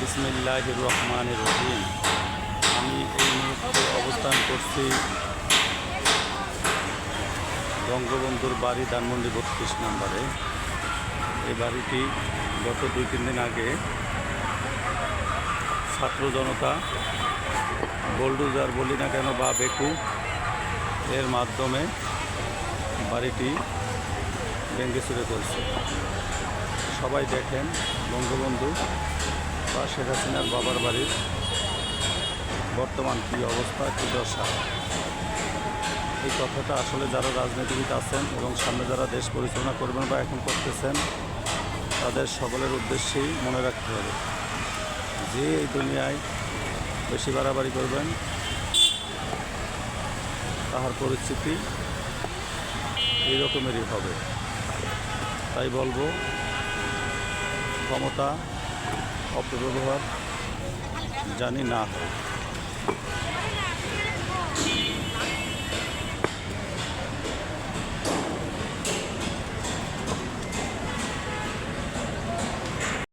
বিসমিল্লাহির রহমানির রহিম। আমি এই মুহূর্তে অবস্থান করছি বঙ্গবন্ধুর বাড়ি ধানমন্ডি ৩২ নম্বরে। এই বাড়িটি গত ২-৩ দিন আগে ছাত্র জনতা বোলডোজার বলি না কেন বা বেকু এর মাধ্যমে বাড়িটি ভেঙে চুরে ফেলছে। সবাই দেখেন বঙ্গবন্ধু বা শেখ হাসিনার বাবার বাড়ির বর্তমান কী অবস্থা, কী দশা। এই কথাটা আসলে যারা রাজনীতিবিদ আছেন এবং সামনে যারা দেশ পরিচালনা করবেন বা এখন করতেছেন তাদের সকলের উদ্দেশ্যেই মনে রাখতে হবে যে এই দুনিয়ায় বেশি বাড়াবাড়ি করবেন তাহার পরিস্থিতি এই রকমেরই হবে। তাই বলবো, ক্ষমতা অপব্যবহার জানি না হয়।